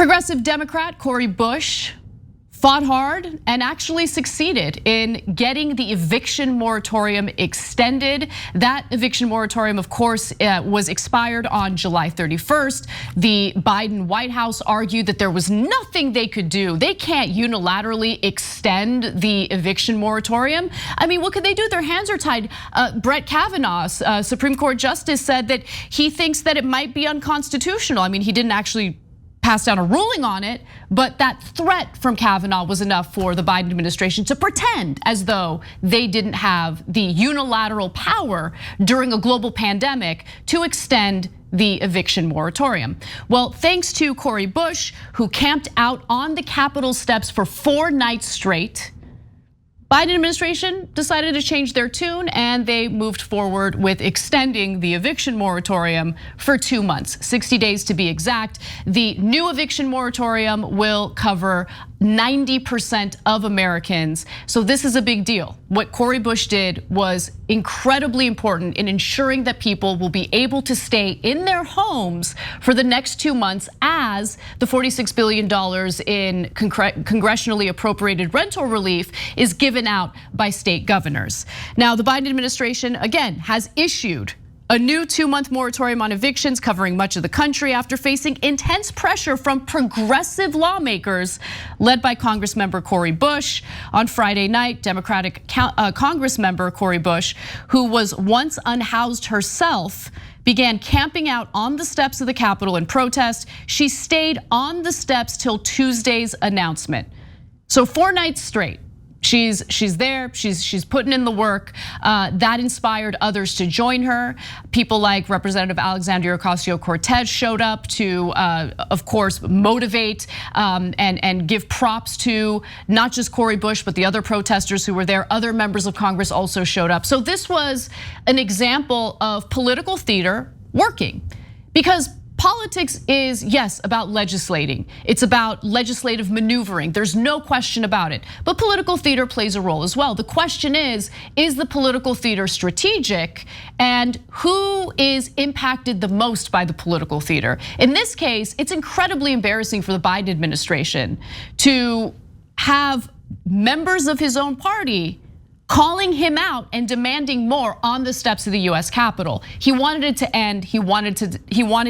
Progressive Democrat Cori Bush fought hard and actually succeeded in getting the eviction moratorium extended. That eviction moratorium, of course, was expired on July 31st. The Biden White House argued that there was nothing they could do. They can't unilaterally extend the eviction moratorium. I mean, what could they do? Their hands are tied. Brett Kavanaugh, Supreme Court Justice, said that he thinks that it might be unconstitutional. I mean, he didn't actually pass down a ruling on it, but that threat from Kavanaugh was enough for the Biden administration to pretend as though they didn't have the unilateral power during a global pandemic to extend the eviction moratorium. Well, thanks to Cori Bush, who camped out on the Capitol steps for 4 nights straight, Biden administration decided to change their tune and they moved forward with extending the eviction moratorium for 2 months, 60 days to be exact. The new eviction moratorium will cover 90% of Americans. So this is a big deal. What Cori Bush did was incredibly important in ensuring that people will be able to stay in their homes for the next 2 months as the $46 billion in congressionally appropriated rental relief is given out by state governors. Now, the Biden administration, again, has issued a new 2-month moratorium on evictions covering much of the country after facing intense pressure from progressive lawmakers led by Congressmember Cori Bush. On Friday night, Democratic Congressmember Cori Bush, who was once unhoused herself, began camping out on the steps of the Capitol in protest. She stayed on the steps till Tuesday's announcement. So 4 nights straight. She's there, she's putting in the work. That inspired others to join her. People like Representative Alexandria Ocasio-Cortez showed up to, of course, motivate and give props to not just Cori Bush, but the other protesters who were there. Other members of Congress also showed up. So this was an example of political theater working, because politics is, yes, about legislating. It's about legislative maneuvering. There's no question about it. But political theater plays a role as well. The question is the political theater strategic? And who is impacted the most by the political theater? In this case, it's incredibly embarrassing for the Biden administration to have members of his own party calling him out and demanding more on the steps of the US Capitol. He wanted it to end. He wanted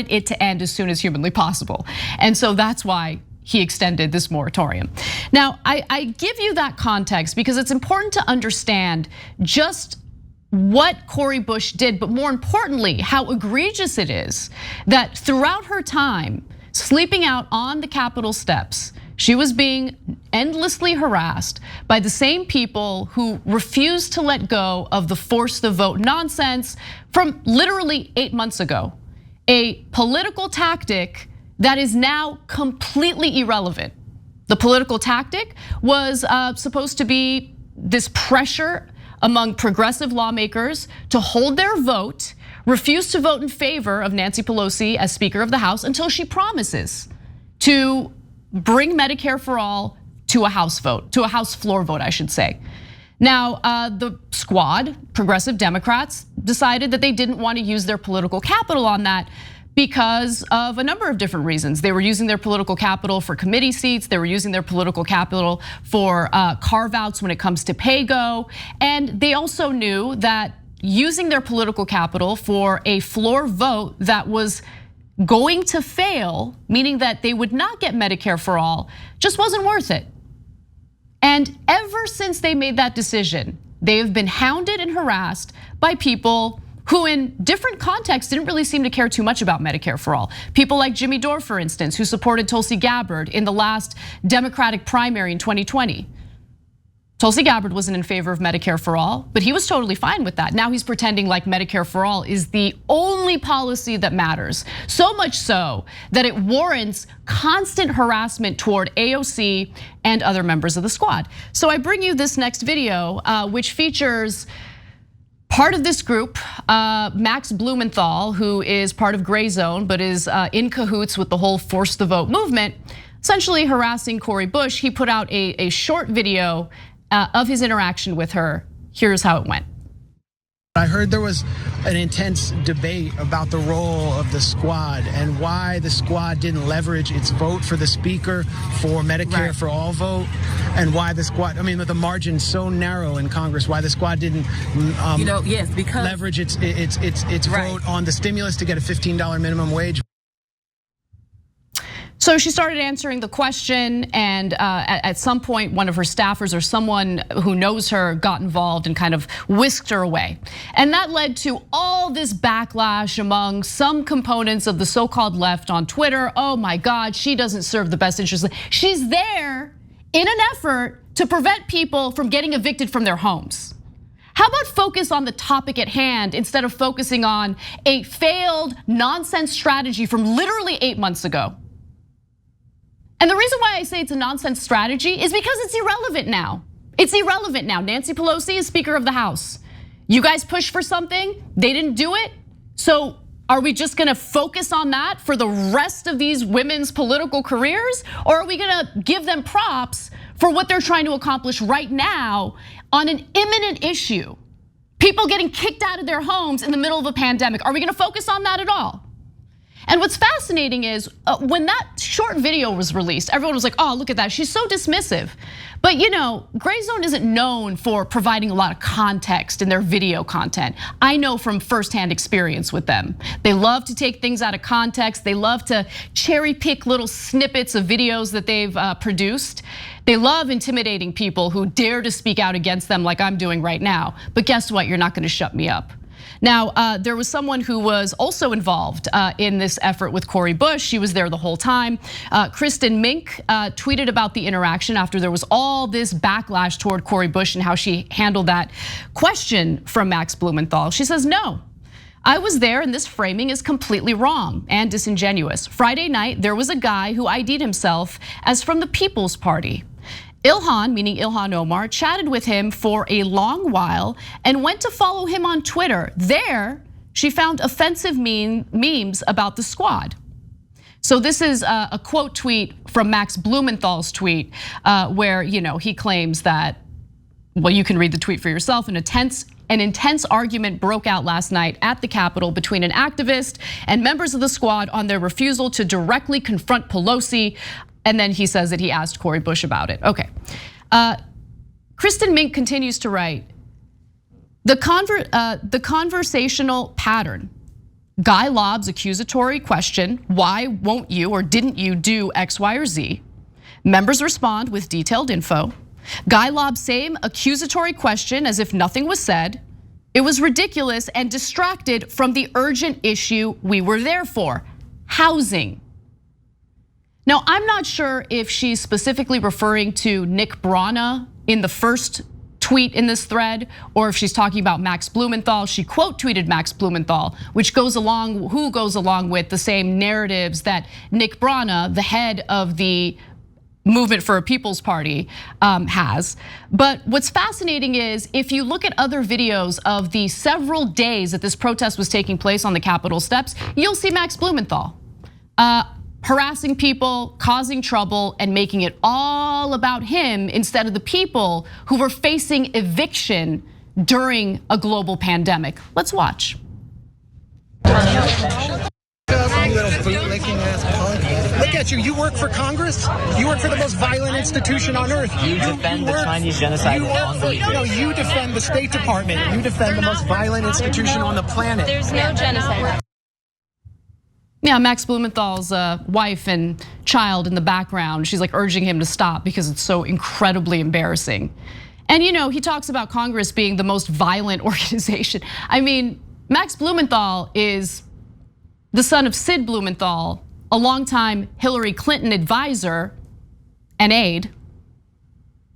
it to end as soon as humanly possible. And so that's why he extended this moratorium. Now, I give you that context because it's important to understand just what Cori Bush did, but more importantly, how egregious it is that throughout her time sleeping out on the Capitol steps, she was being endlessly harassed by the same people who refused to let go of the force the vote nonsense from literally 8 months ago. A political tactic that is now completely irrelevant. The political tactic was supposed to be this pressure among progressive lawmakers to hold their vote, refuse to vote in favor of Nancy Pelosi as Speaker of the House until she promises to bring Medicare for all to a House vote, to a House floor vote, I should say. Now, the squad, progressive Democrats, decided that they didn't want to use their political capital on that because of a number of different reasons. They were using their political capital for committee seats. They were using their political capital for carve-outs when it comes to pay-go. And they also knew that using their political capital for a floor vote that was going to fail, meaning that they would not get Medicare for all, just wasn't worth it. And ever since they made that decision, they have been hounded and harassed by people who in different contexts didn't really seem to care too much about Medicare for all. People like Jimmy Dore, for instance, who supported Tulsi Gabbard in the last Democratic primary in 2020. Tulsi Gabbard wasn't in favor of Medicare for all, but he was totally fine with that. Now he's pretending like Medicare for all is the only policy that matters. So much so that it warrants constant harassment toward AOC and other members of the squad. So I bring you this next video, which features part of this group, Max Blumenthal, who is part of Gray Zone, but is in cahoots with the whole force the vote movement, essentially harassing Cori Bush. He put out a short video of his interaction with her. Here's how it went. I heard there was an intense debate about the role of the squad and why the squad didn't leverage its vote for the speaker for Medicare for all vote, and why the squad, I mean, with the margin so narrow in Congress, why the squad didn't because leverage its vote on the stimulus to get a $15 minimum wage. So she started answering the question, and at some point, one of her staffers or someone who knows her got involved and kind of whisked her away. And that led to all this backlash among some components of the so-called left on Twitter. Oh my God, she doesn't serve the best interests. She's there in an effort to prevent people from getting evicted from their homes. How about focus on the topic at hand instead of focusing on a failed nonsense strategy from literally 8 months ago? And the reason why I say it's a nonsense strategy is because it's irrelevant now. It's irrelevant now. Nancy Pelosi is Speaker of the House. You guys pushed for something, they didn't do it. So are we just gonna focus on that for the rest of these women's political careers? Or are we gonna give them props for what they're trying to accomplish right now on an imminent issue? People getting kicked out of their homes in the middle of a pandemic. Are we gonna focus on that at all? And what's fascinating is when that short video was released, everyone was like, oh, look at that, she's so dismissive. But Gray Zone isn't known for providing a lot of context in their video content. I know from firsthand experience with them. They love to take things out of context. They love to cherry pick little snippets of videos that they've produced. They love intimidating people who dare to speak out against them like I'm doing right now. But guess what, you're not gonna shut me up. Now, there was someone who was also involved in this effort with Cori Bush. She was there the whole time. Kristen Mink tweeted about the interaction after there was all this backlash toward Cori Bush and how she handled that question from Max Blumenthal. She says, no, I was there and this framing is completely wrong and disingenuous. Friday night, there was a guy who ID'd himself as from the People's Party. Ilhan, meaning Ilhan Omar, chatted with him for a long while and went to follow him on Twitter. There, she found offensive memes about the squad. So this is a quote tweet from Max Blumenthal's tweet where he claims that, well, you can read the tweet for yourself. An intense argument broke out last night at the Capitol between an activist and members of the squad on their refusal to directly confront Pelosi. And then he says that he asked Cori Bush about it. Okay, Kristen Mink continues to write, the conversational pattern. Guy lobs accusatory question, why won't you or didn't you do X, Y, or Z? Members respond with detailed info. Guy lobs same accusatory question as if nothing was said. It was ridiculous and distracted from the urgent issue we were there for, housing. Now, I'm not sure if she's specifically referring to Nick Brana in the first tweet in this thread, or if she's talking about Max Blumenthal. She quote tweeted Max Blumenthal, which goes along with the same narratives that Nick Brana, the head of the Movement for a People's Party, has. But what's fascinating is if you look at other videos of the several days that this protest was taking place on the Capitol steps, you'll see Max Blumenthal harassing people, causing trouble, and making it all about him instead of the people who were facing eviction during a global pandemic. Let's watch. Look at you, you work for Congress? You work for the most violent institution on earth. You defend the Chinese genocide on the Uyghurs. No, you defend the State Department. You defend the most violent institution on the planet. There's no genocide. Yeah, Max Blumenthal's wife and child in the background. She's like urging him to stop because it's so incredibly embarrassing. And he talks about Congress being the most violent organization. I mean, Max Blumenthal is the son of Sid Blumenthal, a longtime Hillary Clinton advisor and aide,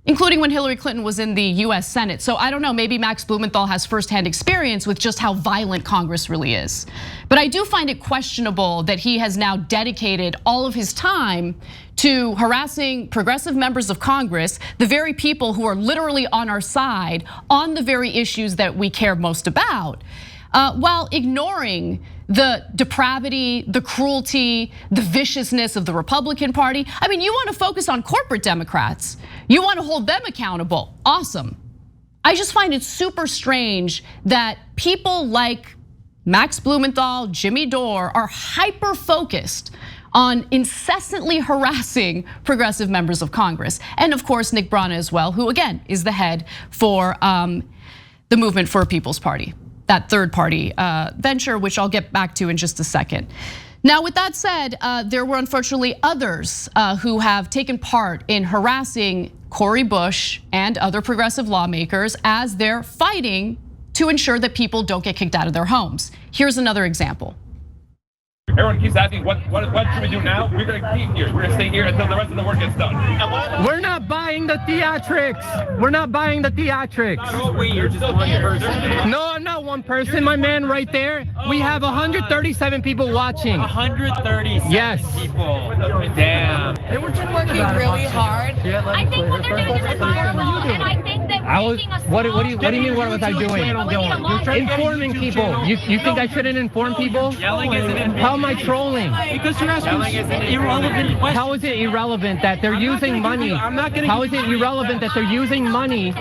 including when Hillary Clinton was in the US Senate. So I don't know, maybe Max Blumenthal has firsthand experience with just how violent Congress really is. But I do find it questionable that he has now dedicated all of his time to harassing progressive members of Congress, the very people who are literally on our side on the very issues that we care most about, while ignoring the depravity, the cruelty, the viciousness of the Republican Party. I mean, you want to focus on corporate Democrats. You want to hold them accountable. Awesome. I just find it super strange that people like Max Blumenthal, Jimmy Dore are hyper focused on incessantly harassing progressive members of Congress. And of course, Nick Brana as well, who again is the head for the Movement for a People's Party, that third party venture, which I'll get back to in just a second. Now, with that said, there were unfortunately others who have taken part in harassing Cori Bush and other progressive lawmakers as they're fighting to ensure that people don't get kicked out of their homes. Here's another example. Everyone keeps asking, what should we do now? We're gonna keep here. We're gonna stay here until the rest of the work gets done. We're not buying the theatrics. We're not buying the theatrics. You're just one person. No, I'm not one person. My man right there. We have 137 people watching. 137 yes. people. Damn. They were working really hard. I think what they're doing is horrible, and I think that what do you mean? What was I doing? Informing people. You think I shouldn't inform people? Yelling isn't How am I trolling? because you're asking irrelevant questions. How is it irrelevant that they're using money? How is it irrelevant that they're using money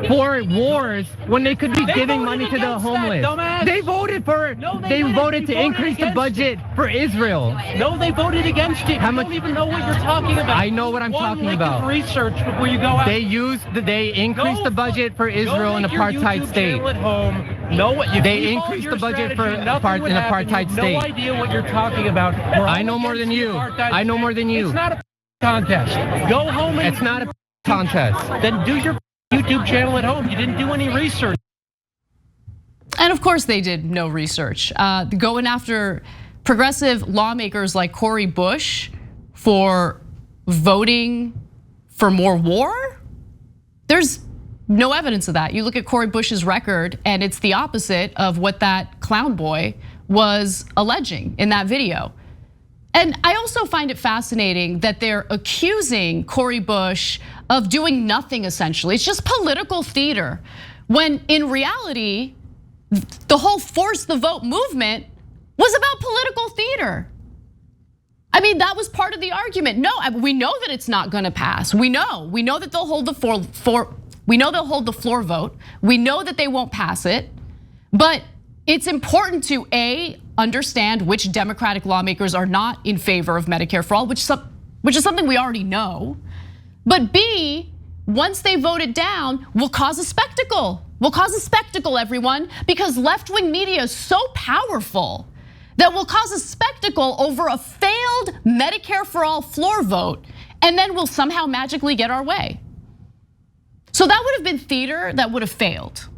for wars when they could be giving money to the homeless? They voted for. They voted to increase the budget for Israel. No, they voted against it. How You much? don't even know what you're talking about. I know what I'm talking about. Research before you go out. They increased the budget for Israel, an apartheid state. At home. Know what you They increased the budget for an apartheid state. No idea what you're talking about. I know more than you. I know more than you. It's not a contest. Go home and It's not a contest. then do your YouTube channel at home. You didn't do any research. And of course they did no research. Going after progressive lawmakers like Cori Bush for voting for more war? There's no evidence of that. You look at Cori Bush's record and it's the opposite of what that clown boy was alleging in that video. And I also find it fascinating that they're accusing Cori Bush of doing nothing essentially. It's just political theater. When in reality, the whole force the vote movement was about political theater. I mean, that was part of the argument. No, we know that it's not gonna pass. We know that they'll hold the floor vote. We know that they won't pass it. But it's important to A, understand which Democratic lawmakers are not in favor of Medicare for all, which is something we already know. But B, once they vote it down, we'll cause a spectacle. We'll cause a spectacle, everyone, because left-wing media is so powerful that will cause a spectacle over a failed Medicare for all floor vote, and then we'll somehow magically get our way. So that would have been theater that would have failed.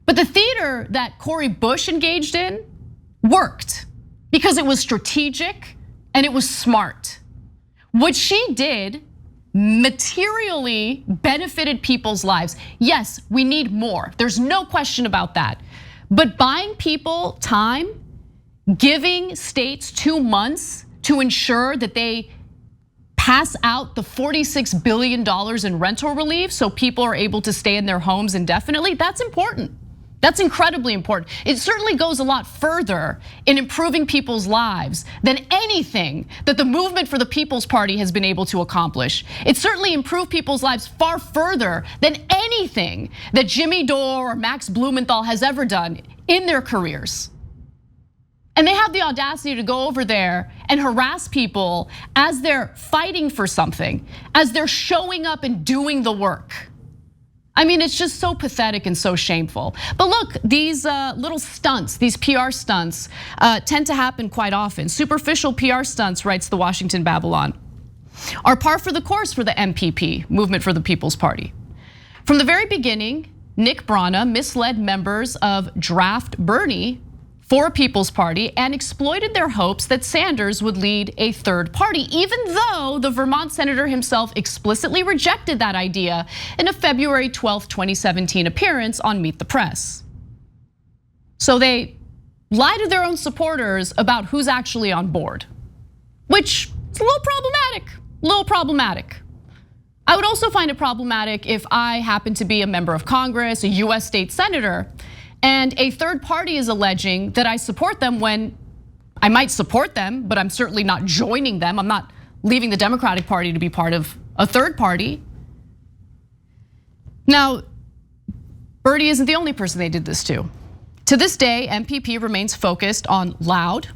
But the theater that Cori Bush engaged in worked because it was strategic and it was smart. What she did materially benefited people's lives. Yes, we need more. There's no question about that. But buying people time, giving states 2 months to ensure that they pass out the $46 billion in rental relief so people are able to stay in their homes indefinitely, that's important. That's incredibly important. It certainly goes a lot further in improving people's lives than anything that the Movement for the People's Party has been able to accomplish. It certainly improved people's lives far further than anything that Jimmy Dore or Max Blumenthal has ever done in their careers. And they have the audacity to go over there and harass people as they're fighting for something, as they're showing up and doing the work. I mean, it's just so pathetic and so shameful. But look, these little stunts, these PR stunts tend to happen quite often. Superficial PR stunts, writes the Washington Babylon, are par for the course for the MPP, Movement for the People's Party. From the very beginning, Nick Brana misled members of Draft Bernie for a People's Party and exploited their hopes that Sanders would lead a third party, even though the Vermont senator himself explicitly rejected that idea in a February 12th, 2017 appearance on Meet the Press. So they lied to their own supporters about who's actually on board, which is a little problematic. I would also find it problematic if I happen to be a member of Congress, a US state senator, and a third party is alleging that I support them when I might support them, but I'm certainly not joining them. I'm not leaving the Democratic Party to be part of a third party. Now, Bernie isn't the only person they did this to. To this day, MPP remains focused on loud,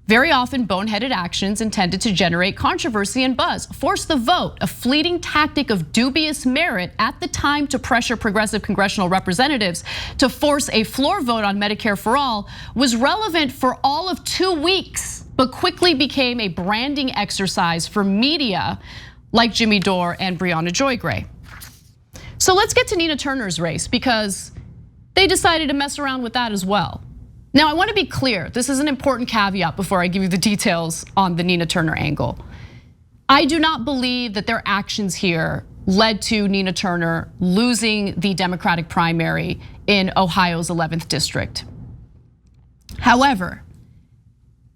very often boneheaded actions intended to generate controversy and buzz. Force the vote, a fleeting tactic of dubious merit at the time to pressure progressive congressional representatives to force a floor vote on Medicare for all, was relevant for all of 2 weeks, but quickly became a branding exercise for media like Jimmy Dore and Breonna Joy Gray. So let's get to Nina Turner's race, because they decided to mess around with that as well. Now, I want to be clear, this is an important caveat before I give you the details on the Nina Turner angle. I do not believe that their actions here led to Nina Turner losing the Democratic primary in Ohio's 11th district. However,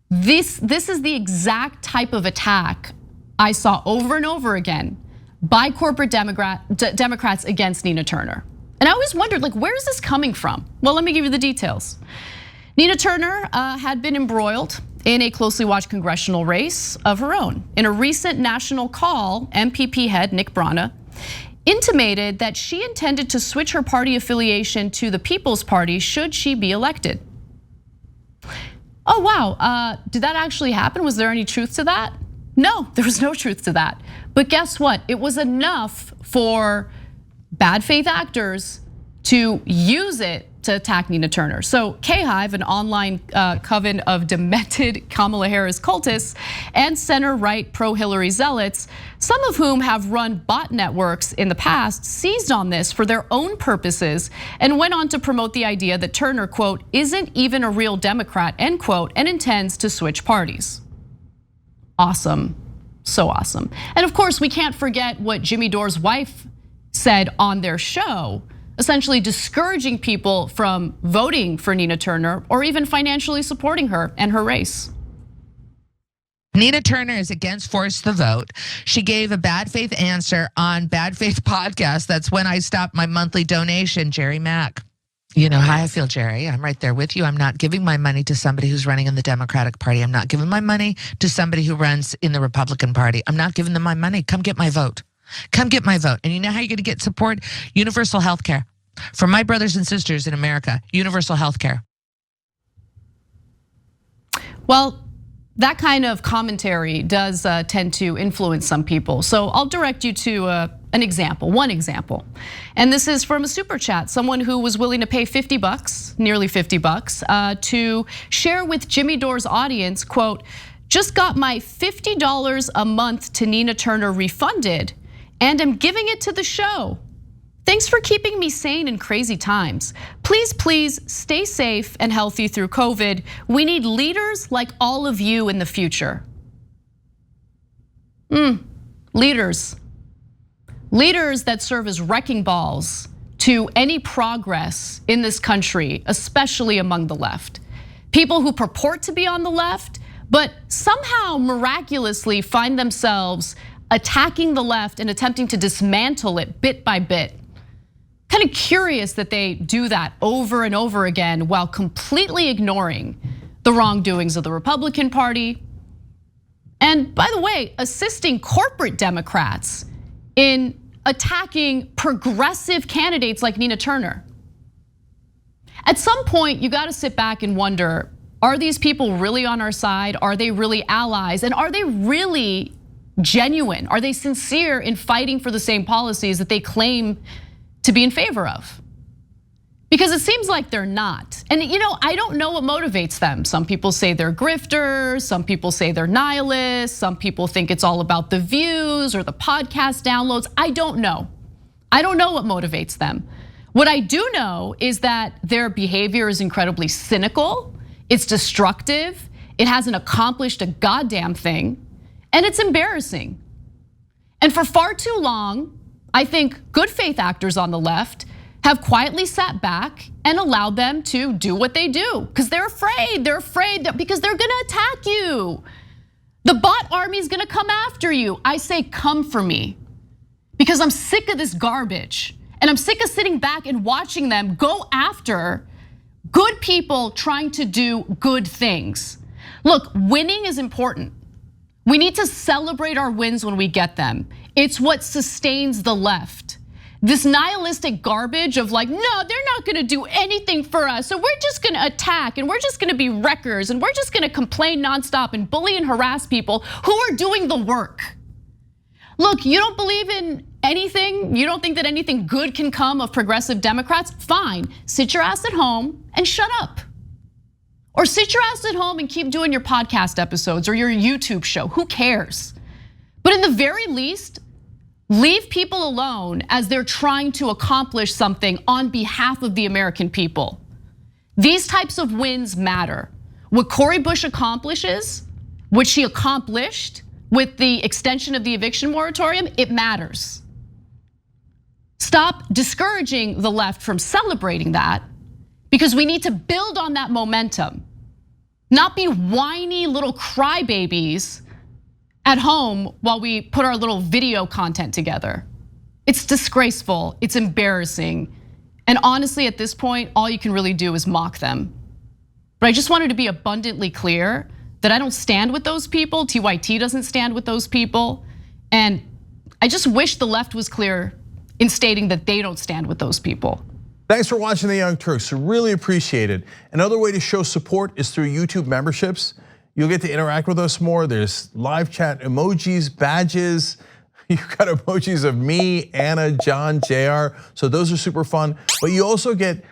this is the exact type of attack I saw over and over again by corporate Democrats against Nina Turner. And I always wondered, like, where is this coming from? Well, let me give you the details. Nina Turner had been embroiled in a closely watched congressional race of her own. In a recent national call, MPP head Nick Brana intimated that she intended to switch her party affiliation to the People's Party should she be elected. Oh wow, did that actually happen? Was there any truth to that? No, there was no truth to that. But guess what? It was enough for bad faith actors to use it to attack Nina Turner. So K-Hive, an online coven of demented Kamala Harris cultists and center-right pro-Hillary zealots, some of whom have run bot networks in the past, seized on this for their own purposes and went on to promote the idea that Turner, quote, isn't even a real Democrat, end quote, and intends to switch parties. Awesome, so awesome. And of course, we can't forget what Jimmy Dore's wife said on their show, essentially discouraging people from voting for Nina Turner or even financially supporting her and her race. Nina Turner is against force the vote. She gave a bad faith answer on Bad Faith Podcast. That's when I stopped my monthly donation, Jerry Mack. You know how I feel, Jerry. I'm right there with you. I'm not giving my money to somebody who's running in the Democratic Party. I'm not giving my money to somebody who runs in the Republican Party. I'm not giving them my money. Come get my vote. Come get my vote. And you know how you're going to get support? Universal health care. For my brothers and sisters in America, universal health care. Well, that kind of commentary does tend to influence some people. So I'll direct you to an example, one example. And this is from a super chat, someone who was willing to pay $50, nearly $50, to share with Jimmy Dore's audience, quote, just got my $50 a month to Nina Turner refunded and am giving it to the show. Thanks for keeping me sane in crazy times. Please, please stay safe and healthy through COVID. We need leaders like all of you in the future. Leaders. Leaders that serve as wrecking balls to any progress in this country, especially among the left. People who purport to be on the left, but somehow miraculously find themselves attacking the left and attempting to dismantle it bit by bit. Kind of curious that they do that over and over again while completely ignoring the wrongdoings of the Republican Party. And by the way, assisting corporate Democrats in attacking progressive candidates like Nina Turner. At some point, you gotta sit back and wonder, are these people really on our side? Are they really allies? And are they really genuine? Are they sincere in fighting for the same policies that they claim to be in favor of? Because it seems like they're not. And I don't know what motivates them. Some people say they're grifters, some people say they're nihilists, some people think it's all about the views or the podcast downloads. I don't know. I don't know what motivates them. What I do know is that their behavior is incredibly cynical, it's destructive, it hasn't accomplished a goddamn thing, and it's embarrassing. And for far too long, I think good faith actors on the left have quietly sat back and allowed them to do what they do because they're afraid. They're afraid that because they're gonna attack you. The bot army is gonna come after you. I say come for me because I'm sick of this garbage and I'm sick of sitting back and watching them go after good people trying to do good things. Look, winning is important. We need to celebrate our wins when we get them. It's what sustains the left. This nihilistic garbage of like, no, they're not gonna do anything for us, so we're just gonna attack and we're just gonna be wreckers and we're just gonna complain nonstop and bully and harass people who are doing the work. Look, you don't believe in anything, you don't think that anything good can come of progressive Democrats? Fine, sit your ass at home and shut up. Or sit your ass at home and keep doing your podcast episodes or your YouTube show, who cares? But in the very least, leave people alone as they're trying to accomplish something on behalf of the American people. These types of wins matter. What Cori Bush accomplishes, what she accomplished with the extension of the eviction moratorium, it matters. Stop discouraging the left from celebrating that, because we need to build on that momentum, not be whiny little crybabies at home while we put our little video content together. It's disgraceful, it's embarrassing. And honestly, at this point, all you can really do is mock them. But I just wanted to be abundantly clear that I don't stand with those people, TYT doesn't stand with those people. And I just wish the left was clear in stating that they don't stand with those people. Thanks for watching The Young Turks, really appreciate it. Another way to show support is through YouTube memberships. You'll get to interact with us more. There's live chat emojis, badges. You've got emojis of me, Anna, John, JR. So those are super fun. But you also get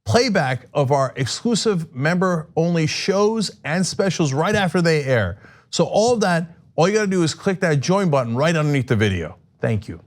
playback of our exclusive member-only shows and specials right after they air. So all of that, all you gotta do is click that join button right underneath the video. Thank you.